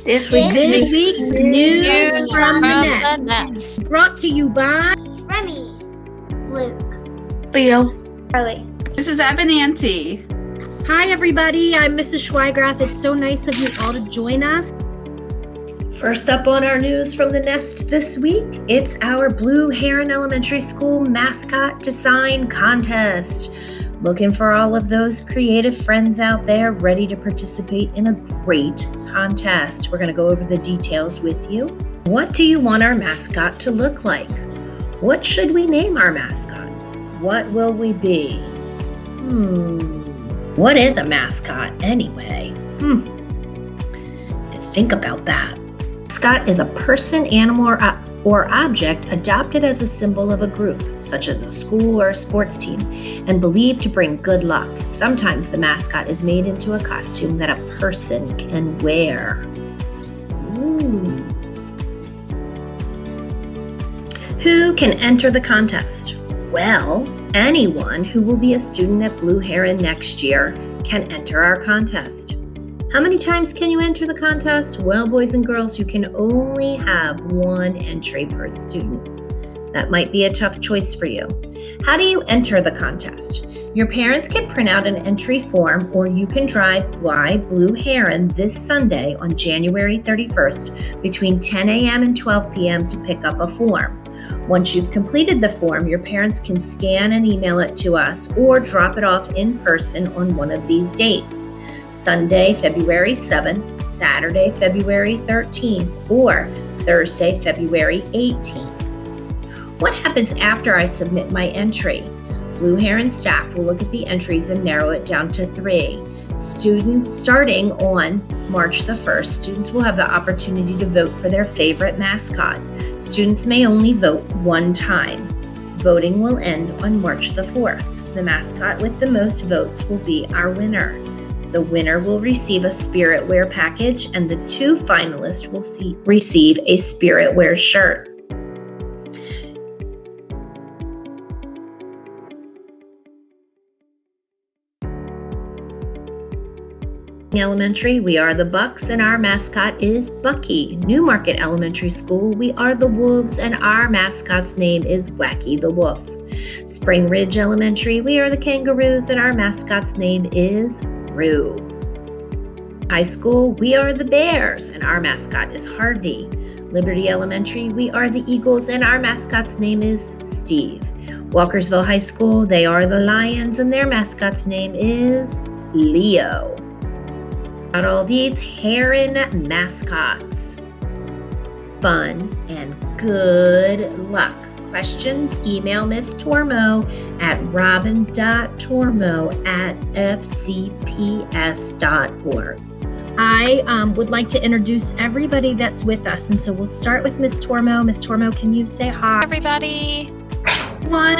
This This week's news News from the from the Nest. Nest. Brought to you by Remy, Luke, Leo. Carly. This is Abinanti. Hi, everybody. I'm Mrs. Schweigrath. It's so nice of you all to join us. First up on our news from the Nest this week, it's our Blue Heron Elementary School mascot design contest. Looking for all of those creative friends out there ready to participate in a great contest. We're going to go over the details with you. What do you want our mascot to look like? What should we name our mascot? What will we be? What is a mascot anyway? To think about that. Mascot is a person, animal, or object adopted as a symbol of a group, such as a school or a sports team, and believed to bring good luck. Sometimes the mascot is made into a costume that a person can wear. Who can enter the contest? Well, anyone who will be a student at Blue Heron next year can enter our contest. How many times can you enter the contest? Well, boys and girls, you can only have one entry per student. That might be a tough choice for you. How do you enter the contest? Your parents can print out an entry form, or you can drive by Blue Heron this Sunday on January 31st between 10 a.m. and 12 p.m. to pick up a form. Once you've completed the form, your parents can scan and email it to us or drop it off in person on one of these dates. Sunday, February 7th, Saturday, February 13th, or Thursday, February 18th. What happens after I submit my entry? Blue Heron staff will look at the entries and narrow it down to 3. Students, starting on March the 1st, students will have the opportunity to vote for their favorite mascot. Students may only vote one time. Voting will end on March the 4th. The mascot with the most votes will be our winner. The winner will receive a Spirit Wear package, and the 2 finalists will receive a Spirit Wear shirt. Elementary, we are the Bucks, and our mascot is Bucky. Newmarket Elementary School, we are the Wolves, and our mascot's name is Wacky the Wolf. Spring Ridge Elementary, we are the Kangaroos, and our mascot's name is Roo. High School, we are the Bears, and our mascot is Harvey. Liberty Elementary, we are the Eagles, and our mascot's name is Steve. Walkersville High School, they are the Lions, and their mascot's name is Leo. About all these Heron mascots. Fun and good luck. Questions? Email Miss Tormo at robin.tormo@fcps.org. I would like to introduce everybody that's with us, and so we'll start with Miss Tormo. Miss Tormo, can you say hi? Everybody. My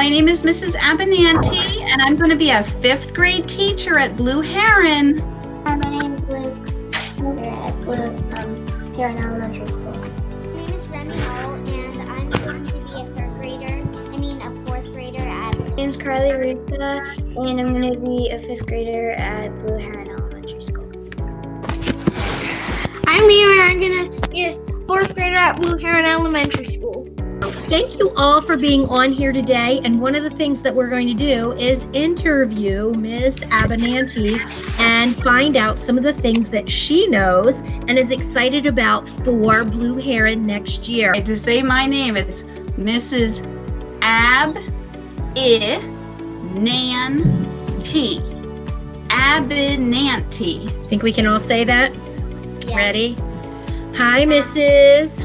name is Mrs. Abinanti, and I'm going to be a 5th grade teacher at Blue Heron. Hi, my name is Luke. I'm here at Blue Heron Elementary School. My name is Remy Hall, and I'm going to be a 4th grader at. My name is Carly Rusa, and I'm going to be a 5th grader at Blue Heron Elementary School. I'm Leo, and I'm going to be a 4th grader at Blue Heron Elementary School. Thank you all for being on here today. And one of the things that we're going to do is interview Ms. Abinanti and find out some of the things that she knows and is excited about for Blue Heron next year. To say my name, it's Mrs. Abinanti. Abinanti. Think we can all say that? Yes. Ready? Hi, Mrs.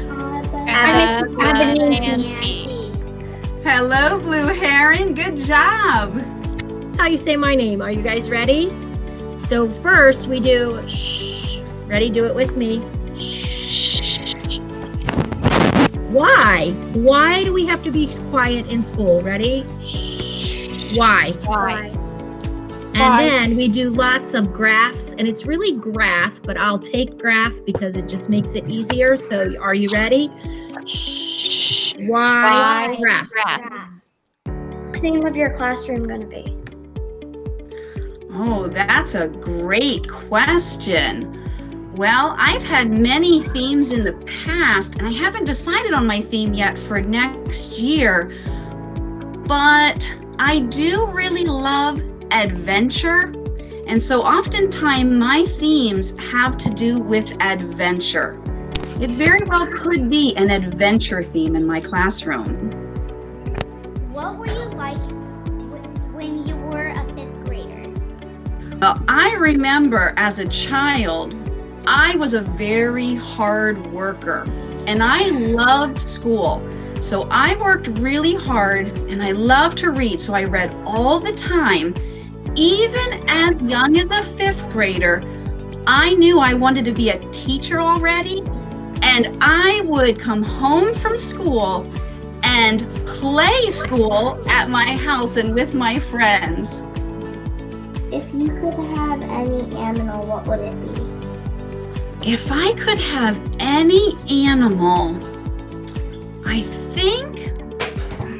Abinanti. Hello, Blue Heron. Good job. That's how you say my name. Are you guys ready? So first we do shh. Ready? Do it with me. Shh. Why? Why do we have to be quiet in school? Ready? Shh. Why? And then we do lots of graphs, and it's really graph, but I'll take graph because it just makes it easier. So are you ready? Shh. Why graph? What's the name of your classroom going to be? Oh, that's a great question. Well, I've had many themes in the past, and I haven't decided on my theme yet for next year, but I do really love adventure. And so oftentimes my themes have to do with adventure. It very well could be an adventure theme in my classroom. What were you like when you were a 5th grader? Well, I remember as a child, I was a very hard worker and I loved school. So I worked really hard and I loved to read. So I read all the time. Even as young as a 5th grader, I knew I wanted to be a teacher already, and I would come home from school and play school at my house and with my friends. If you could have any animal, what would it be? If I could have any animal, I think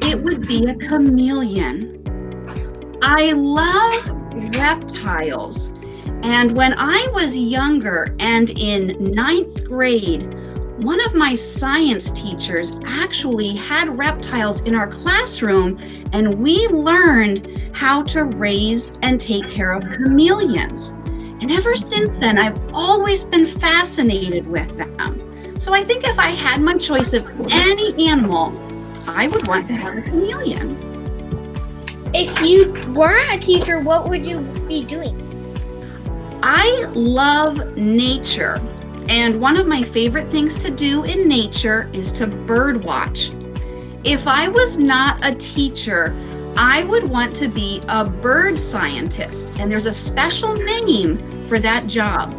it would be a chameleon. I love reptiles, and when I was younger and in 9th grade, one of my science teachers actually had reptiles in our classroom, and we learned how to raise and take care of chameleons. And ever since then, I've always been fascinated with them. So I think if I had my choice of any animal, I would want to have a chameleon. If you weren't a teacher, what would you be doing? I love nature, and one of my favorite things to do in nature is to bird watch. If I was not a teacher, I would want to be a bird scientist, and there's a special name for that job.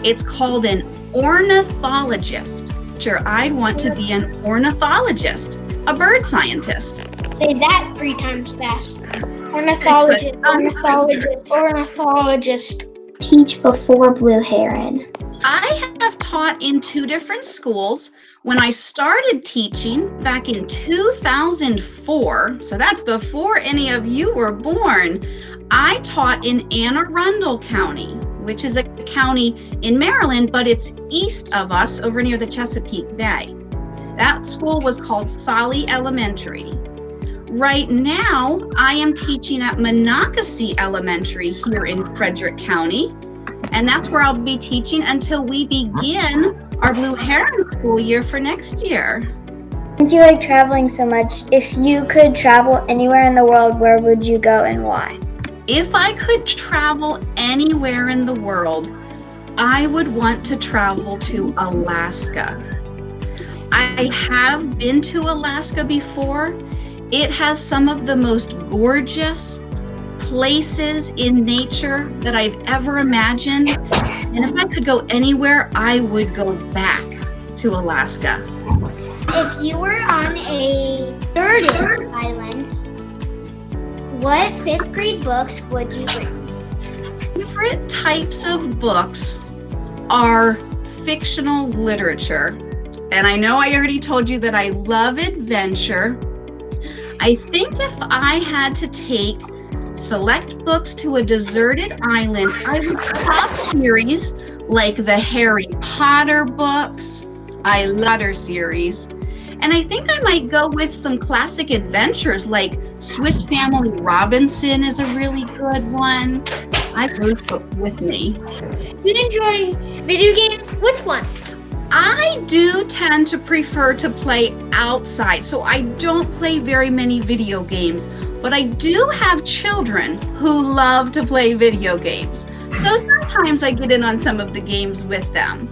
It's called an ornithologist. Sure, I'd want to be an ornithologist, a bird scientist. Say that 3 times fast. Ornithologist, ornithologist, ornithologist. Teach before Blue Heron. I have taught in 2 different schools. When I started teaching back in 2004, so that's before any of you were born, I taught in Anne Arundel County, which is a county in Maryland, but it's east of us over near the Chesapeake Bay. That school was called Solly Elementary. Right now, I am teaching at Monocacy Elementary here in Frederick County, and that's where I'll be teaching until we begin our Blue Heron school year for next year. Since you like traveling so much, if you could travel anywhere in the world, where would you go and why? If I could travel anywhere in the world, I would want to travel to Alaska. I have been to Alaska before. It has some of the most gorgeous places in nature that I've ever imagined. And if I could go anywhere, I would go back to Alaska. If you were on a deserted island, what 5th grade books would you bring? Favorite types of books are fictional literature. And I know I already told you that I love adventure. I think if I had to take select books to a deserted island, I would top series like the Harry Potter books. I love her series. And I think I might go with some classic adventures like Swiss Family Robinson is a really good one. I have those books with me. You enjoy video games? Which one? I do tend to prefer to play outside, so I don't play very many video games, but I do have children who love to play video games. So sometimes I get in on some of the games with them.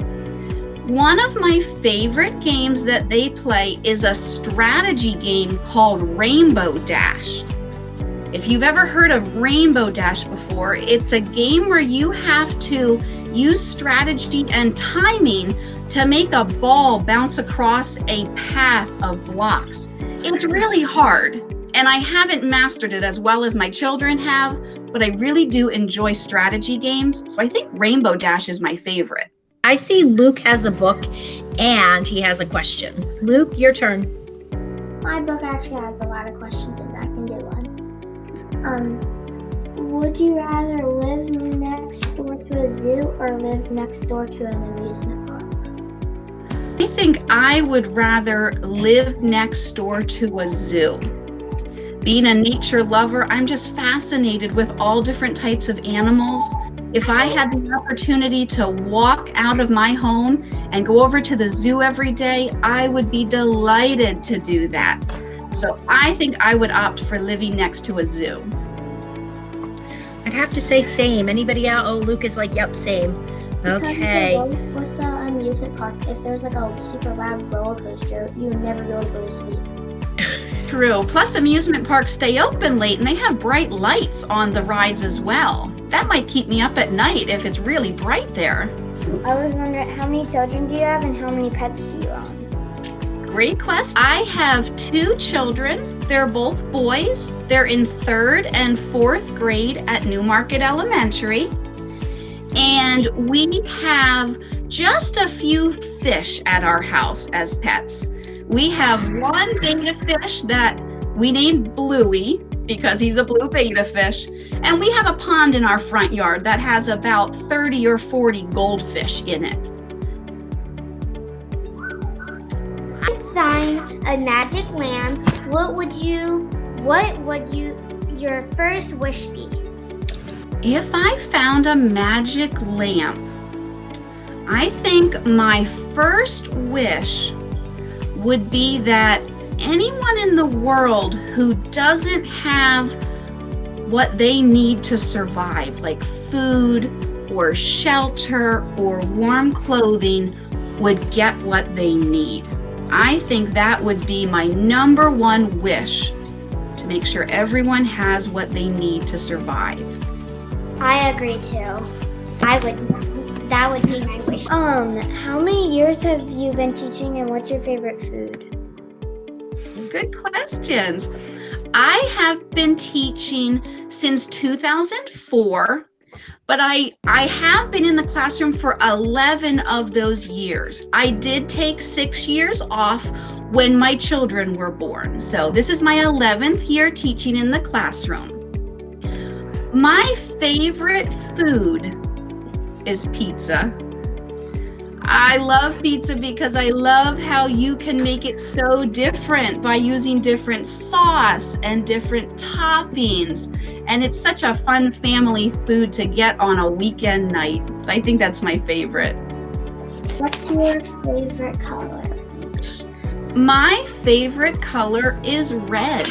One of my favorite games that they play is a strategy game called Rainbow Dash. If you've ever heard of Rainbow Dash before, it's a game where you have to use strategy and timing to make a ball bounce across a path of blocks. It's really hard, and I haven't mastered it as well as my children have, but I really do enjoy strategy games, so I think Rainbow Dash is my favorite. I see Luke has a book and he has a question. Luke, your turn. My book actually has a lot of questions and I can do one. Would you rather live next door to a zoo or live next door to an amusement park? I think I would rather live next door to a zoo. Being a nature lover, I'm just fascinated with all different types of animals. If I had the opportunity to walk out of my home and go over to the zoo every day, I would be delighted to do that. So I think I would opt for living next to a zoo. I'd have to say same. Anybody out? Oh, Luke is like, yep, same. Okay. With the amusement park, if there's like a super loud roller coaster, you would never be able to go to sleep. True. Plus, amusement parks stay open late and they have bright lights on the rides as well. That might keep me up at night if it's really bright there. I was wondering, how many children do you have and how many pets do you own? Great question. I have 2 children. They're both boys. They're in 3rd and 4th grade at Newmarket Elementary. And we have just a few fish at our house as pets. We have one betta fish that we named Bluey because he's a blue betta fish. And we have a pond in our front yard that has about 30 or 40 goldfish in it. If you find a magic lamp, what would your first wish be? If I found a magic lamp, I think my first wish would be that anyone in the world who doesn't have what they need to survive, like food or shelter or warm clothing, would get what they need. I think that would be my number one wish, to make sure everyone has what they need to survive. I agree too. That would be my wish. How many years have you been teaching and what's your favorite food? Good questions. I have been teaching since 2004, but I have been in the classroom for 11 of those years. I did take 6 years off when my children were born. So this is my 11th year teaching in the classroom. My favorite food is pizza. I love pizza because I love how you can make it so different by using different sauce and different toppings. And it's such a fun family food to get on a weekend night. So I think that's my favorite. What's your favorite color? My favorite color is red.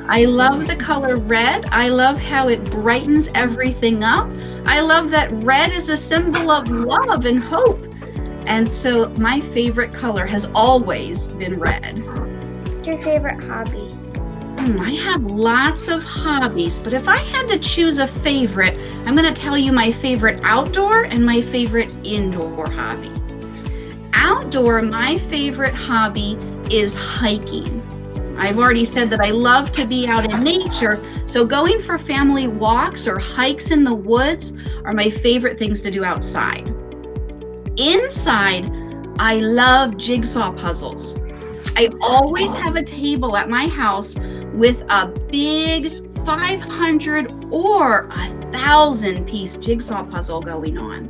I love the color red. I love how it brightens everything up. I love that red is a symbol of love and hope. And so my favorite color has always been red. What's your favorite hobby? I have lots of hobbies, but if I had to choose a favorite, I'm going to tell you my favorite outdoor and my favorite indoor hobby. Outdoor, my favorite hobby is hiking. I've already said that I love to be out in nature, so going for family walks or hikes in the woods are my favorite things to do outside. Inside, I love jigsaw puzzles. I always have a table at my house with a big 500 or 1,000 piece jigsaw puzzle going on.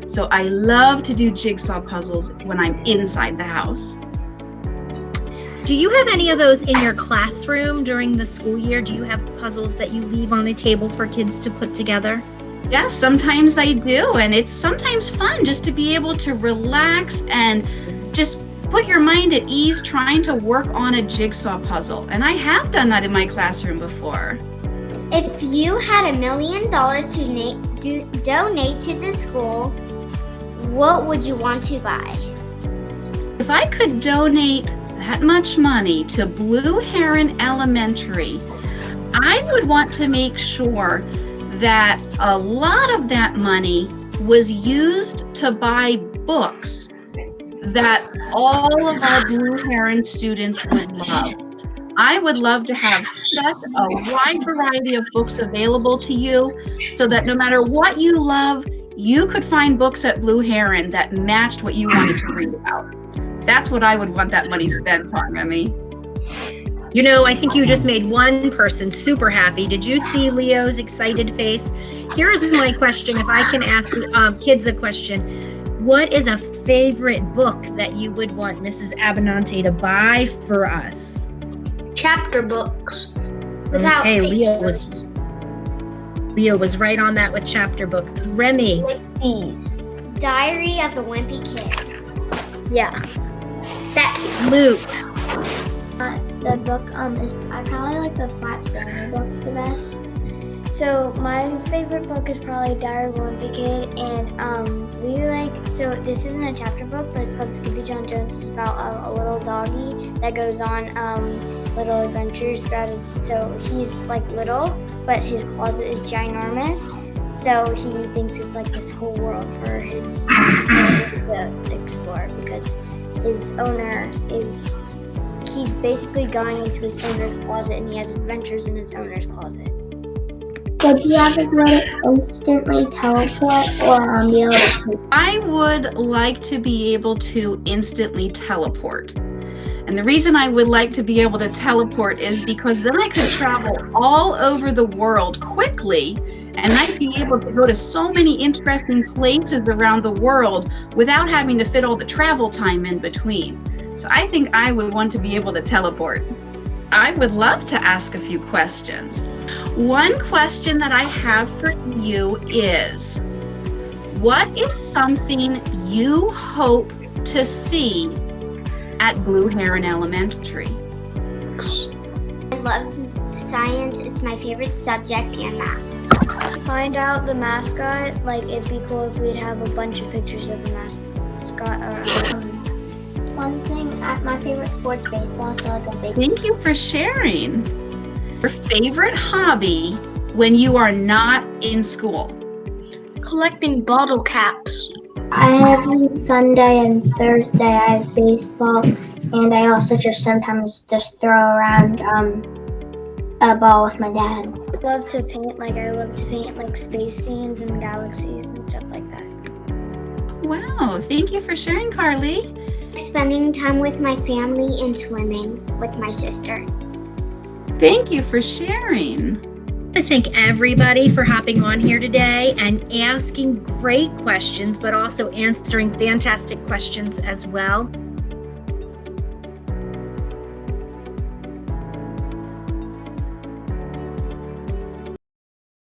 So I love to do jigsaw puzzles when I'm inside the house. Do you have any of those in your classroom during the school year? Do you have puzzles that you leave on the table for kids to put together? Yes, sometimes I do, and it's sometimes fun just to be able to relax and just put your mind at ease trying to work on a jigsaw puzzle. And I have done that in my classroom before. If you had $1 million to donate to the school, what would you want to buy? If I could donate that much money to Blue Heron Elementary, I would want to make sure that a lot of that money was used to buy books that all of our Blue Heron students would love. I would love to have such a wide variety of books available to you so that no matter what you love, you could find books at Blue Heron that matched what you wanted to read about. That's what I would want that money spent on, Remy. You know, I think you just made one person super happy. Did you see Leo's excited face? Here's my question. If I can ask kids a question, what is a favorite book that you would want Mrs. Abinante to buy for us? Chapter books. Without pictures. Leo was right on that with chapter books. Remy. Like these. Diary of the Wimpy Kid. Yeah. That's Luke. the book is I probably like the Flat Stanley book the best. So my favorite book is probably Diary of a Wimpy Kid, and so this isn't a chapter book, but it's called Skippy John Jones. It's about a little doggy that goes on little adventures throughout his. So he's like little, but his closet is ginormous. So he thinks it's like this whole world for his to explore, because his owner he's basically going into his owner's closet, and he has adventures in his owner's closet. Would you ever want to instantly teleport or be able to? I would like to be able to instantly teleport. And the reason I would like to be able to teleport is because then I could travel all over the world quickly, and I'd be able to go to so many interesting places around the world without having to fit all the travel time in between. So I think I would want to be able to teleport. I would love to ask a few questions. One question that I have for you is, what is something you hope to see at Blue Heron Elementary? I love science. It's my favorite subject, and math. Find out the mascot. Like, it'd be cool if we'd have a bunch of pictures of the mascot. One thing, my favorite sport's baseball, so like a big. Thank you for sharing. Your favorite hobby when you are not in school? Collecting bottle caps. I have on Sunday and Thursday I have baseball, and I also just sometimes just throw around a ball with my dad. I love to paint like space scenes and galaxies and stuff like that. Wow, thank you for sharing, Carly. Spending time with my family and swimming with my sister. Thank you for sharing. I thank everybody for hopping on here today and asking great questions, but also answering fantastic questions as well.